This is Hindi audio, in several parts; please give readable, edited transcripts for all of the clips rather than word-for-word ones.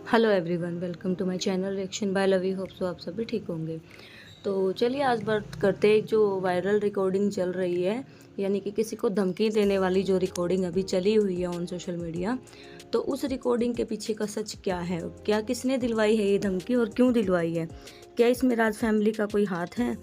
Hello everyone, welcome to my channel reaction by Lovi. Hope so आप सभी ठीक होंगे। तो चलिए आज बात करते हैं जो वायरल रिकॉर्डिंग चल रही है, यानी कि किसी को धमकी देने वाली जो रिकॉर्डिंग अभी चली हुई है ऑन सोशल मीडिया। तो उस रिकॉर्डिंग के पीछे का सच क्या है, क्या किसने दिलवाई है ये धमकी और क्यों दिलवाई है, क्या इसमें राज फैमिली का कोई हाथ है।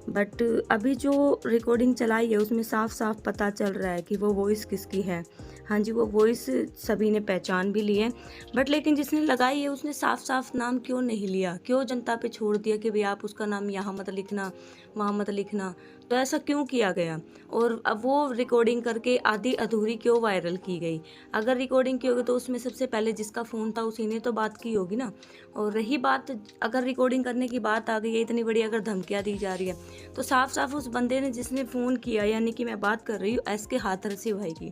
बट अभी जो रिकॉर्डिंग चलाई है उसमें साफ साफ पता चल रहा है कि वो वॉइस किसकी है। हाँ जी, वो वॉइस सभी ने पहचान भी ली है, बट लेकिन जिसने लगाई है उसने साफ साफ नाम क्यों नहीं लिया, क्यों जनता पे छोड़ दिया कि भाई आप उसका नाम यहाँ मत लिखना, वहाँ मत लिखना। तो ऐसा क्यों किया गया, और अब वो रिकॉर्डिंग करके आधी अधूरी क्यों वायरल की गई। अगर रिकॉर्डिंग की होगी तो उसमें सबसे पहले जिसका फ़ोन था उसी ने तो बात की होगी ना। और रही बात, अगर रिकॉर्डिंग करने की बात आ गई है, इतनी बड़ी अगर धमकियाँ दी जा रही है, तो साफ साफ उस बंदे ने जिसने फ़ोन किया, यानी कि मैं बात कर रही हूँ एस के हाथरसी भाई की,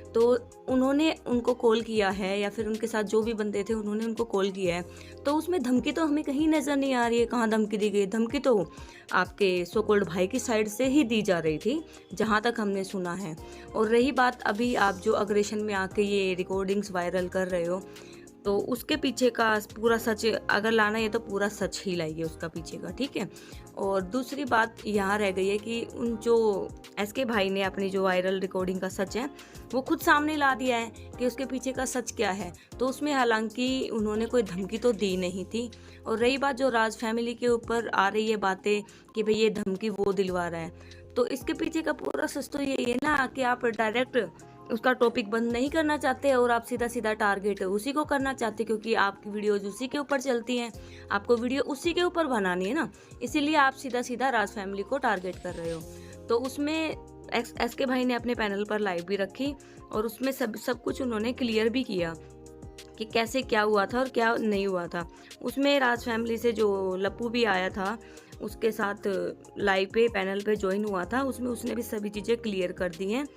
तो उन्होंने उनको कॉल किया है या फिर उनके साथ जो भी बंदे थे उन्होंने उनको कॉल किया है। तो उसमें धमकी तो हमें कहीं नज़र नहीं आ रही है, कहाँ धमकी दी गई। धमकी तो आपके सो कॉल्ड भाई की साइड से ही दी जा रही थी, जहाँ तक हमने सुना है। और रही बात अभी आप जो अग्रेशन में आके ये रिकॉर्डिंग्स वायरल कर रहे हो, तो उसके पीछे का पूरा सच अगर लाना है तो पूरा सच ही लाइए उसका पीछे का, ठीक है। और दूसरी बात यहाँ रह गई है कि उन जो एस के भाई ने अपनी जो वायरल रिकॉर्डिंग का सच है वो खुद सामने ला दिया है कि उसके पीछे का सच क्या है। तो उसमें हालांकि उन्होंने कोई धमकी तो दी नहीं थी। और रही बात जो राज फैमिली के ऊपर आ रही है बातें कि भाई ये धमकी वो दिलवा रहा है, तो इसके पीछे का पूरा सच तो यही है ना कि आप डायरेक्ट उसका टॉपिक बंद नहीं करना चाहते और आप सीधा सीधा टारगेट उसी को करना चाहते, क्योंकि आपकी वीडियोज उसी के ऊपर चलती हैं, आपको वीडियो उसी के ऊपर बनानी है ना, इसीलिए आप सीधा सीधा राज फैमिली को टारगेट कर रहे हो। तो उसमें एस के भाई ने अपने पैनल पर लाइव भी रखी और उसमें सब कुछ उन्होंने क्लियर भी किया कि कैसे क्या हुआ था और क्या नहीं हुआ था। उसमें राज फैमिली से जो लप्पू भी आया था उसके साथ लाइव पे पैनल पे ज्वाइन हुआ था, उसमें उसने भी सभी चीज़ें क्लियर कर दी हैं।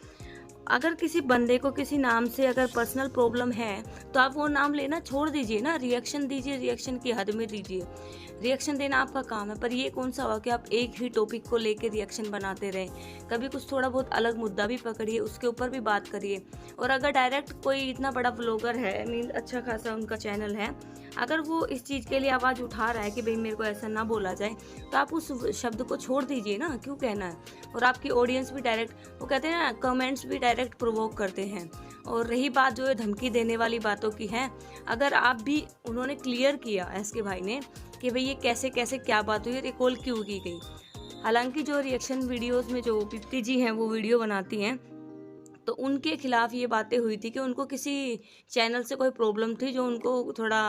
अगर किसी बंदे को किसी नाम से अगर पर्सनल प्रॉब्लम है तो आप वो नाम लेना छोड़ दीजिए ना, रिएक्शन दीजिए, रिएक्शन की हद में दीजिए। रिएक्शन देना आपका काम है, पर ये कौन सा हुआ कि आप एक ही टॉपिक को लेकर रिएक्शन बनाते रहें। कभी कुछ थोड़ा बहुत अलग मुद्दा भी पकड़िए, उसके ऊपर भी बात करिए। और अगर डायरेक्ट कोई इतना बड़ा व्लॉगर है, मीन अच्छा खासा उनका चैनल है, अगर वो इस चीज़ के लिए आवाज़ उठा रहा है कि भाई मेरे को ऐसा ना बोला जाए, तो आप उस शब्द को छोड़ दीजिए ना, क्यों कहना है। और आपकी ऑडियंस भी डायरेक्ट, वो कहते हैं ना, कमेंट्स भी डायरेक्ट प्रोवोक करते हैं। और रही बात जो धमकी देने वाली बातों की है, अगर आप भी, उन्होंने क्लियर किया एस के भाई ने कि भाई ये कैसे कैसे क्या बात हुई, रिकॉल क्यों की गई। हालांकि जो रिएक्शन वीडियोस में जो पिप्ती जी हैं वो वीडियो बनाती हैं, तो उनके खिलाफ ये बातें हुई थी कि उनको किसी चैनल से कोई प्रॉब्लम थी जो उनको थोड़ा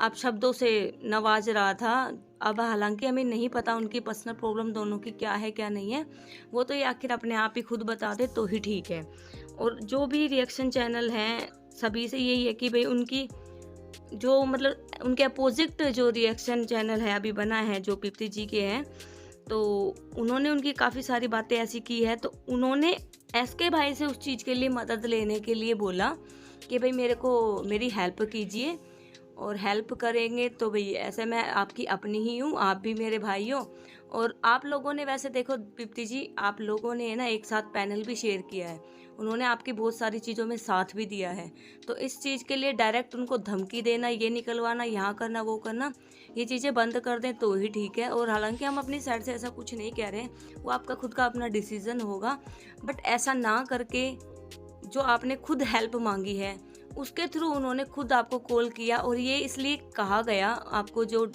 आप शब्दों से नवाज रहा था। अब हालांकि हमें नहीं पता उनकी पर्सनल प्रॉब्लम दोनों की क्या है क्या नहीं है, वो तो ये आखिर अपने आप ही खुद बता दे तो ही ठीक है। और जो भी रिएक्शन चैनल हैं सभी से यही है कि भाई उनकी जो मतलब उनके अपोजिट जो रिएक्शन चैनल है अभी बना है जो पिप्ती जी के हैं, तो उन्होंने उनकी काफ़ी सारी बातें ऐसी की है, तो उन्होंने एस के भाई से उस चीज़ के लिए मदद लेने के लिए बोला कि भाई मेरे को मेरी हेल्प कीजिए, और हेल्प करेंगे तो भाई ऐसे मैं आपकी अपनी ही हूँ, आप भी मेरे भाई हो। और आप लोगों ने वैसे देखो पिप्ती जी, आप लोगों ने ना एक साथ पैनल भी शेयर किया है, उन्होंने आपकी बहुत सारी चीज़ों में साथ भी दिया है। तो इस चीज़ के लिए डायरेक्ट उनको धमकी देना, ये निकलवाना, यहाँ करना वो करना, ये चीज़ें बंद कर दें तो ही ठीक है। और हालांकि हम अपनी साइड से ऐसा कुछ नहीं कह रहे हैं, वो आपका खुद का अपना डिसीज़न होगा, बट ऐसा ना करके जो आपने खुद हेल्प मांगी है उसके थ्रू उन्होंने खुद आपको कॉल किया। और ये इसलिए कहा गया आपको, जो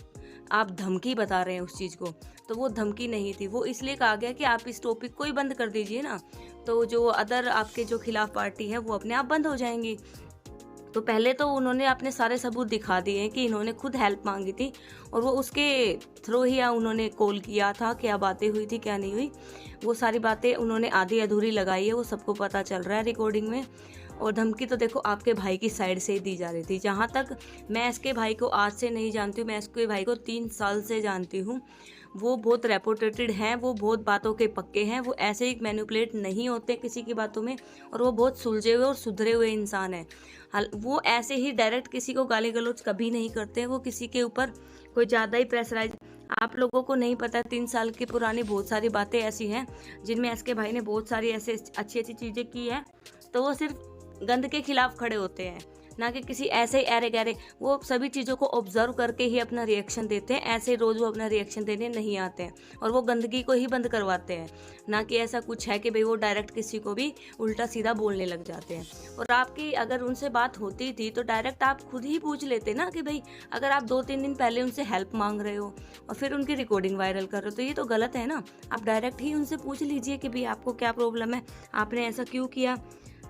आप धमकी बता रहे हैं उस चीज़ को, तो वो धमकी नहीं थी, वो इसलिए कहा गया कि आप इस टॉपिक को ही बंद कर दीजिए ना, तो जो अदर आपके जो खिलाफ पार्टी है वो अपने आप बंद हो जाएंगी। तो पहले तो उन्होंने अपने सारे सबूत दिखा दिए हैं कि इन्होंने खुद हेल्प मांगी थी और वो उसके थ्रू ही उन्होंने कॉल किया था, क्या बातें हुई थी क्या नहीं हुई, वो सारी बातें उन्होंने आधी अधूरी लगाई है, वो सबको पता चल रहा है रिकॉर्डिंग में। और धमकी तो देखो आपके भाई की साइड से ही दी जा रही थी। जहाँ तक मैं इसके भाई को आज से नहीं जानती हूँ, मैं इसके भाई को 3 साल से जानती हूँ। वो बहुत रेपुटेटेड हैं, वो बहुत बातों के पक्के हैं, वो ऐसे ही मैनिपुलेट नहीं होते किसी की बातों में, और वो बहुत सुलझे हुए और सुधरे हुए इंसान हैं। वो ऐसे ही डायरेक्ट किसी को गाली गलौज कभी नहीं करते, वो किसी के ऊपर कोई ज़्यादा ही प्रेशराइज, आप लोगों को नहीं पता 3 साल की पुरानी बहुत सारी बातें ऐसी हैं जिनमें एस के भाई ने बहुत सारी ऐसे अच्छी अच्छी चीज़ें की हैं, तो वो सिर्फ गंद के खिलाफ खड़े होते हैं, ना कि किसी ऐसे ही अरे गहरे। वो सभी चीज़ों को ऑब्जर्व करके ही अपना रिएक्शन देते हैं, ऐसे रोज़ वो अपना रिएक्शन देने नहीं आते हैं, और वो गंदगी को ही बंद करवाते हैं। ना कि ऐसा कुछ है कि भाई वो डायरेक्ट किसी को भी उल्टा सीधा बोलने लग जाते हैं। और आपकी अगर उनसे बात होती थी तो डायरेक्ट आप खुद ही पूछ लेते ना कि भाई, अगर आप 2-3 दिन पहले उनसे हेल्प मांग रहे हो और फिर उनकी रिकॉर्डिंग वायरल कर रहे हो तो ये तो गलत है ना। आप डायरेक्ट ही उनसे पूछ लीजिए कि भाई आपको क्या प्रॉब्लम है, आपने ऐसा क्यों किया।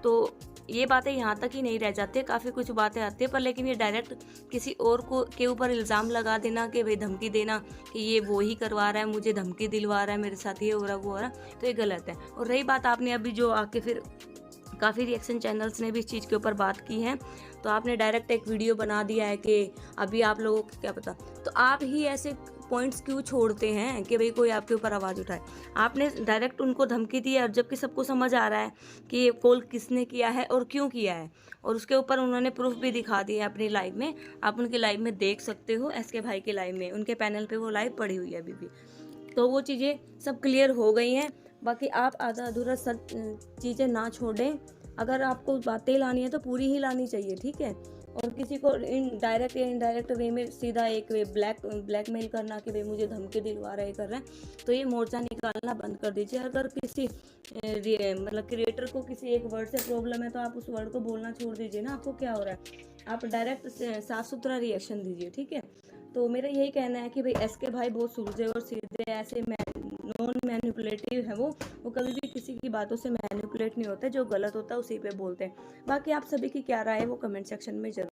तो ये बातें यहाँ तक ही नहीं रह जाती है, काफ़ी कुछ बातें आती है पर, लेकिन ये डायरेक्ट किसी और को के ऊपर इल्ज़ाम लगा देना कि भाई धमकी देना कि ये वो ही करवा रहा है, मुझे धमकी दिलवा रहा है, मेरे साथ ये हो रहा वो हो रहा, तो ये गलत है। और रही बात, आपने अभी जो आके फिर काफ़ी रिएक्शन चैनल्स ने भी इस चीज़ के ऊपर बात की है, तो आपने डायरेक्ट एक वीडियो बना दिया है कि अभी आप लोगों को क्या पता, तो आप ही ऐसे पॉइंट्स क्यों छोड़ते हैं कि भाई कोई आपके ऊपर आवाज़ उठाए। आपने डायरेक्ट उनको धमकी दी है, और जबकि सबको समझ आ रहा है कि ये कॉल किसने किया है और क्यों किया है, और उसके ऊपर उन्होंने प्रूफ भी दिखा दिए अपनी लाइव में। आप उनके लाइव में देख सकते हो, एसके भाई के लाइव में, उनके पैनल पे वो लाइव पड़ी हुई है अभी भी। तो वो चीज़ें सब क्लियर हो गई हैं। बाकी आप आधा अधूरा सच चीज़ें ना छोड़ें, अगर आपको बातें लानी है तो पूरी ही लानी चाहिए, ठीक है। और किसी को डायरेक्ट या इनडायरेक्ट वे में सीधा एक वे ब्लैकमेल करना कि भाई मुझे धमकी दिलवा रहे कर रहे हैं, तो ये मोर्चा निकालना बंद कर दीजिए। अगर किसी मतलब क्रिएटर को किसी एक वर्ड से प्रॉब्लम है तो आप उस वर्ड को बोलना छोड़ दीजिए ना, आपको क्या हो रहा है, आप डायरेक्ट साफ सुथरा रिएक्शन दीजिए, ठीक है। तो मेरा यही कहना है कि भाई एसके भाई बहुत सुलझे और सीधे, ऐसे नॉन मैनिपुलेटिव है वो कभी भी किसी की बातों से मैनिपुलेट नहीं होते, जो गलत होता है उसी पे बोलते हैं। बाकी आप सभी की क्या राय है वो कमेंट सेक्शन में जरूर